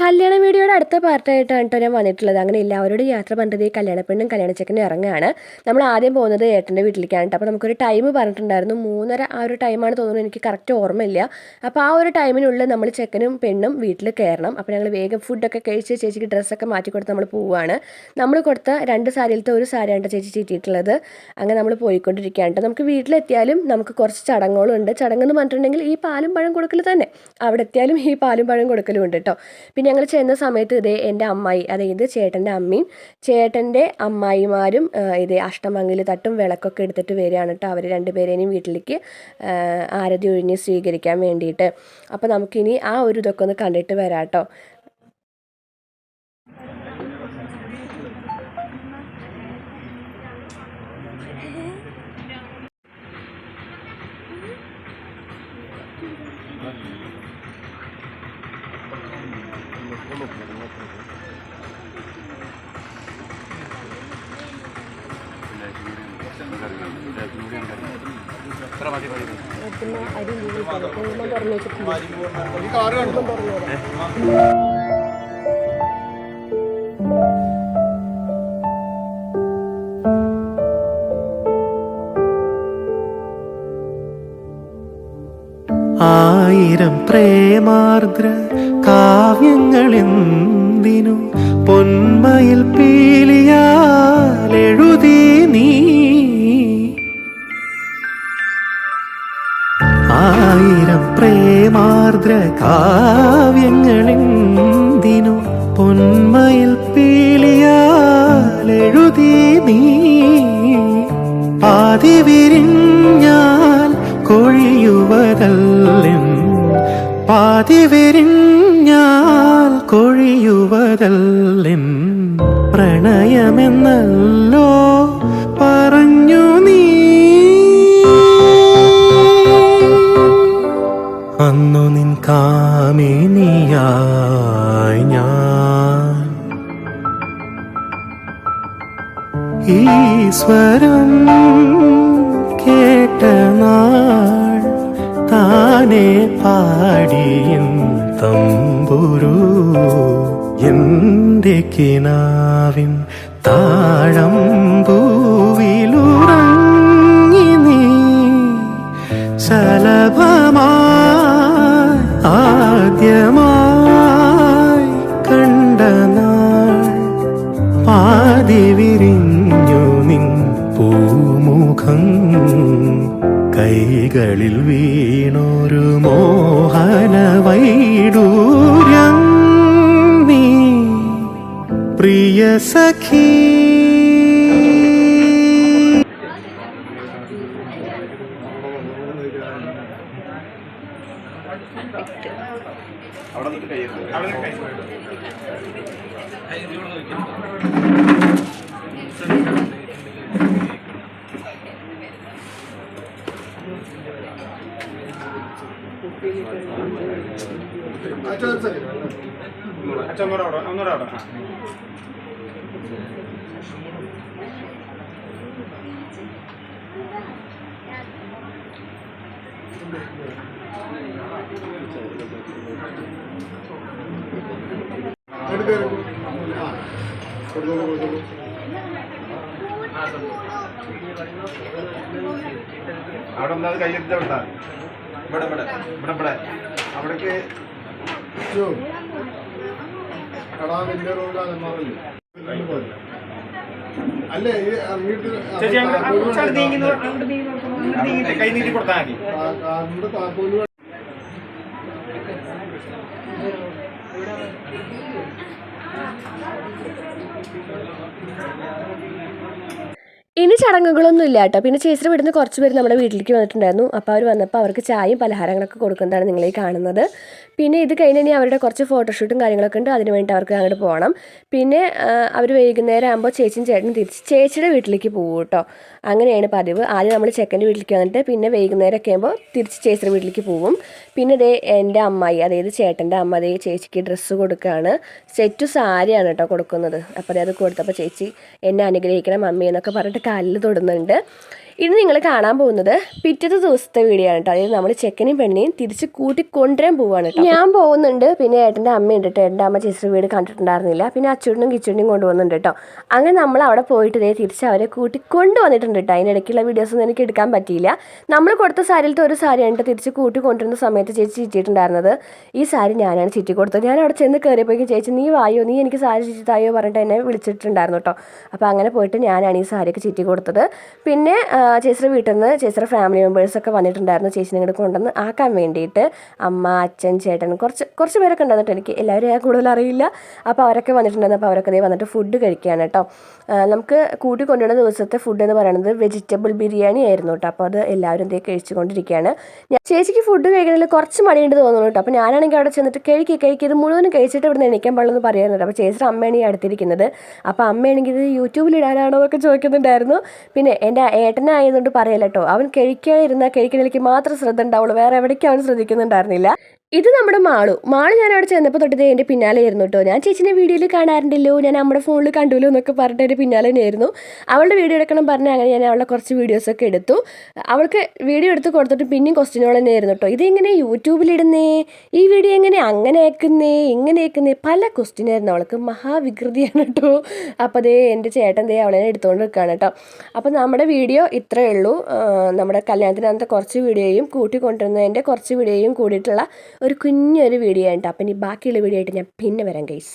കല്യാണ വീഡിയോയുടെ അടുത്ത പാർട്ടായിട്ടാണ് കേട്ടോ ഞാൻ വന്നിട്ടുള്ളത്. അങ്ങനെ എല്ലാവരോടും യാത്ര പറഞ്ഞത് ഈ കല്യാണപ്പെണ്ണും കല്യാണച്ചക്കനും ഇറങ്ങുകയാണ്. നമ്മൾ ആദ്യം പോകുന്നത് ഏട്ടൻ്റെ വീട്ടിലേക്കാണ് കേട്ടോ. അപ്പോൾ നമുക്കൊരു ടൈം പറഞ്ഞിട്ടുണ്ടായിരുന്നു, 3:30 ആ ഒരു ടൈമാണ് തോന്നുന്നു, എനിക്ക് കറക്റ്റ് ഓർമ്മയില്ല. അപ്പോൾ ആ ഒരു ടൈമിനുള്ളിൽ നമ്മൾ ചെക്കനും പെണ്ണും വീട്ടിൽ കയറണം. അപ്പോൾ ഞങ്ങൾ വേഗം ഫുഡൊക്കെ കഴിച്ച് ചേച്ചിക്ക് ഡ്രസ്സൊക്കെ മാറ്റി കൊടുത്ത് നമ്മൾ പോവുകയാണ്. നമ്മൾ കൊടുത്ത 2 സാരിയിലത്തെ ഒരു സാരിയാണ് ചേച്ചി ചീറ്റിയിട്ടുള്ളത്. അങ്ങനെ നമ്മൾ പോയിക്കൊണ്ടിരിക്കുകയാണ് കേട്ടോ. നമുക്ക് വീട്ടിലെത്തിയാലും നമുക്ക് കുറച്ച് ചടങ്ങുകളുണ്ട്. ചടങ്ങെന്ന് പറഞ്ഞിട്ടുണ്ടെങ്കിൽ ഈ പാലും പഴം കൊടുക്കൽ തന്നെ, അവിടെ എത്തിയാലും ഈ പാലും പഴം കൊടുക്കലും ഉണ്ട് കേട്ടോ. പിന്നെ ഞങ്ങൾ ചെന്ന സമയത്ത് ഇതേ എൻ്റെ അമ്മായി, അതായത് ചേട്ടൻ്റെ അമ്മയും ചേട്ടൻ്റെ അമ്മായിമാരും ഇതേ അഷ്ടമംഗൽ തട്ടും വിളക്കൊക്കെ എടുത്തിട്ട് വരികയാണ് കേട്ടോ. അവർ രണ്ടുപേരേനും വീട്ടിലേക്ക് ആരതി ഒഴിഞ്ഞ് സ്വീകരിക്കാൻ വേണ്ടിയിട്ട്. അപ്പോൾ നമുക്കിനി ആ ഒരു ഇതൊക്കെ ഒന്ന് കണ്ടിട്ട് വരാം കേട്ടോ. ആയിരം പ്രേമാർദ്ര കാവ്യങ്ങളെന്തിനു പൊന്മയിൽ പീലിയാലെഴുതി നീ. ആയിരം പ്രേമാർദ്ര കാവ്യങ്ങളെന്തിനു പൊന്മയിൽ പീലിയാലെഴുതി നീ. പാതി വിരിഞ്ഞാൽ കൊഴിയുവതല്ലെൻ, പാതി വിരിഞ്ഞാൽ കൊഴിയുവതല്ലെൻ പ്രണയമെന്നല്ലോ പറഞ്ഞു നീ. അന്നു നിൻ കാമിനിയായി ഞാൻ ഈശ്വരം കേട്ട നാൾ താനെ പാടിയൻ തമ്പുരു. എന്റെ കിനാവിൻ താഴമ്പൂവിലുറങ്ങി നീ ശലഭമായി ആദ്യമായി കണ്ട നാൾ. പാതി വിരിഞ്ഞു നിൻ പൂമുഖം, കൈകളിൽ വീണൊരു മോഹന വൈഡൂര്യം നീ പ്രിയ സഖി. അവിടെ ഒന്നാമത് കയ്യെടുത്ത വിട്ടാ ഇവിടെ ഇവിടെ ഇവിടെ ഇവിടെ അവിടേക്ക് അല്ലേ കൈ നീട്ടി കൊടുത്താൽ മതി. ഇനി ചടങ്ങുകളൊന്നും ഇല്ല കേട്ടോ. പിന്നെ ചേച്ചിയുടെ വീട്ടിൽ നിന്ന് കുറച്ച് പേര് നമ്മുടെ വീട്ടിലേക്ക് വന്നിട്ടുണ്ടായിരുന്നു. അപ്പോൾ അവർ വന്നപ്പോൾ അവർക്ക് ചായയും പലഹാരങ്ങളൊക്കെ കൊടുക്കുന്നതാണ് നിങ്ങളീ കാണുന്നത്. പിന്നെ ഇത് കഴിഞ്ഞ് ഇനി അവരുടെ കുറച്ച് ഫോട്ടോഷൂട്ടും കാര്യങ്ങളൊക്കെ ഉണ്ട്, അതിന് വേണ്ടി അവർക്ക് അങ്ങോട്ട് പോകണം. പിന്നെ അവർ വൈകുന്നേരം ആകുമ്പോൾ ചേച്ചിയും ചേട്ടനും തിരിച്ച് ചേച്ചിയുടെ വീട്ടിലേക്ക് പോകും കേട്ടോ. അങ്ങനെയാണ് പതിവ്. ആദ്യം നമ്മൾ ചെക്കൻ്റെ വീട്ടിലേക്ക് വന്നിട്ട് പിന്നെ വൈകുന്നേരമൊക്കെ ആകുമ്പോൾ തിരിച്ച് ചേച്ചിയുടെ വീട്ടിലേക്ക് പോകും. പിന്നെ ഇതേ എൻ്റെ അമ്മായി, അതായത് ചേട്ടൻ്റെ അമ്മ അതേ ചേച്ചിക്ക് ഡ്രസ്സ് കൊടുക്കുകയാണ്. സെറ്റു സാരിയാണ് കേട്ടോ കൊടുക്കുന്നത്. അപ്പോൾ അത് കൊടുത്തപ്പോൾ ചേച്ചി എന്നെ അനുഗ്രഹിക്കണം മമ്മി എന്നൊക്കെ പറഞ്ഞിട്ട് കാലിൽ തൊടുന്നുണ്ട്. ഇനി നിങ്ങൾ കാണാൻ പോകുന്നത് പിറ്റത്തെ ദിവസത്തെ വീഡിയോ ആണ് കേട്ടോ. അതായത് നമ്മൾ ചെക്കനെയും പെണ്ണിനെയും തിരിച്ച് കൂട്ടി കൊണ്ടുവരാൻ പോവുകയാണ് കേട്ടോ. ഞാൻ പോകുന്നുണ്ട്, പിന്നെ ഏട്ടൻ്റെ അമ്മയുണ്ട് കേട്ടോ. ഏട്ടൻ്റെ അമ്മ ചേച്ചി വീട് കണ്ടിട്ടുണ്ടായിരുന്നില്ല. പിന്നെ അച്ചുണ്ണും കിച്ചുണ്ണും കൊണ്ടുവന്നുണ്ട് കേട്ടോ. അങ്ങനെ നമ്മൾ അവിടെ പോയിട്ട് തിരിച്ച് അവരെ കൂട്ടി കൊണ്ടുവന്നിട്ടുണ്ട് കേട്ടോ. അതിനിടയ്ക്കുള്ള വീഡിയോസൊന്നും എനിക്ക് എടുക്കാൻ പറ്റിയില്ല. നമ്മൾ കൊടുത്ത സാരിയിലത്തെ ഒരു സാരിയാണ് തിരിച്ച് കൂട്ടി കൊണ്ടുവരുന്ന സമയത്ത് ചേച്ചി ചീറ്റിയിട്ടുണ്ടായിരുന്നത്. ഈ സാരി ഞാനാണ് ചീറ്റി കൊടുത്തത്. ഞാൻ അവിടെ ചെന്ന് കയറിയപ്പോഴേക്കും ചേച്ചി നീ വായോ, നീ എനിക്ക് സാരി ചീറ്റി തായോ പറഞ്ഞിട്ട് എന്നെ വിളിച്ചിട്ടുണ്ടായിരുന്നു കേട്ടോ. അപ്പോൾ അങ്ങനെ പോയിട്ട് ഞാനാണ് ഈ സാരിയൊക്കെ ചീറ്റി കൊടുത്തത്. പിന്നെ ചേച്ചിയുടെ വീട്ടിൽ നിന്ന് ചേച്ചിയുടെ ഫാമിലി മെമ്പേഴ്സൊക്കെ വന്നിട്ടുണ്ടായിരുന്നു ചേച്ചിനെ ഇങ്ങോട്ട് കൊണ്ടുവന്ന് ആക്കാൻ വേണ്ടിയിട്ട്. അമ്മ, അച്ഛൻ, ചേട്ടൻ, കുറച്ച് പേരൊക്കെ ഉണ്ടായിരുന്നു. എനിക്ക് എല്ലാവരും കൂടുതൽ അറിയില്ല. അപ്പോൾ അവരൊക്കെ വന്നിട്ടുണ്ടായിരുന്നു. അപ്പോൾ അവരൊക്കെ വന്നിട്ട് ഫുഡ് കഴിക്കുകയാണ് കേട്ടോ. നമുക്ക് കൂട്ടി കൊണ്ടുവരുന്ന ദിവസത്തെ ഫുഡ് എന്ന് പറയുന്നത് വെജിറ്റബിൾ ബിരിയാണി ആയിരുന്നു കേട്ടോ. അപ്പോൾ അത് എല്ലാവരും കഴിച്ചുകൊണ്ടിരിക്കുകയാണ്. ചേച്ചിക്ക് ഫുഡ് കഴിക്കുന്നതിൽ കുറച്ച് മടിയുണ്ട് തോന്നുന്നു കേട്ടോ. അപ്പോൾ ഞാനാണെങ്കിൽ അവിടെ ചെന്നിട്ട് കഴിക്കുക ഇത് മുഴുവനും കഴിച്ചിട്ട് ഇവിടെ നിന്ന് എണീക്കാൻ പാടുള്ളൂ എന്ന് പറയുന്നുണ്ട്. അപ്പോൾ ചേച്ചിയുടെ അമ്മയാണ് ഈ അടുത്തിരിക്കുന്നത്. അപ്പോൾ അമ്മയാണെങ്കിൽ ഇത് യൂട്യൂബിൽ ഇടാനാണോ എന്നൊക്കെ ചോദിക്കുന്നുണ്ടായിരുന്നു. പിന്നെ എൻ്റെ ഏട്ടനായതുകൊണ്ട് പറയല്ല കേട്ടോ, അവൻ കഴിക്കണതിലേക്ക് മാത്രം ശ്രദ്ധ ഉണ്ടാവുള്ളൂ, വേറെ എവിടേക്കും അവൻ ശ്രദ്ധിക്കുന്നുണ്ടായിരുന്നില്ല. ഇത് നമ്മുടെ മാളു ഞാൻ അവിടെ ചെന്നപ്പോൾ തൊട്ട് എൻ്റെ പിന്നാലെ ആയിരുന്നു കേട്ടോ. ഞാൻ ചേച്ചിനെ വീഡിയോയിൽ കാണാറുണ്ടല്ലോ, ഞാൻ നമ്മുടെ ഫോണിൽ കണ്ടുല്ലോ എന്നൊക്കെ പറഞ്ഞിട്ട് എൻ്റെ പിന്നാലെ തന്നെയായിരുന്നു. അവളുടെ വീഡിയോ എടുക്കണം പറഞ്ഞാൽ അങ്ങനെ ഞാൻ അവളുടെ കുറച്ച് വീഡിയോസൊക്കെ എടുത്തു. അവൾക്ക് വീഡിയോ എടുത്ത് കൊടുത്തിട്ട് പിന്നെയും ക്വസ്റ്റ്യനുകൾ തന്നെയായിരുന്നു കേട്ടോ. ഇതെങ്ങനെ യൂട്യൂബിലിടുന്നേ, ഈ വീഡിയോ എങ്ങനെ അങ്ങനെ ആക്കുന്നേ പല ക്വസ്റ്റ്യനായിരുന്നു അവൾക്ക്. മഹാവികൃതിയാണ് കേട്ടോ. അപ്പോൾ എൻ്റെ ചേട്ടൻ അവളെ എടുത്തുകൊണ്ട് നിൽക്കുകയാണ് കേട്ടോ. അപ്പോൾ നമ്മുടെ വീഡിയോ ഇത്രയേ ഉള്ളൂ. നമ്മുടെ കല്യാണത്തിനകത്ത് കുറച്ച് വീഡിയോയും കൂട്ടിക്കൊണ്ടിരുന്നതിൻ്റെ കുറച്ച് വീഡിയോയും കൂടിയിട്ടുള്ള ഒരു കുഞ്ഞൊരു വീഡിയോ ആണ്. അപ്പം ഇനി ബാക്കിയുള്ള വീഡിയോ ആയിട്ട് ഞാൻ പിന്നെ വരാം ഗൈസ്.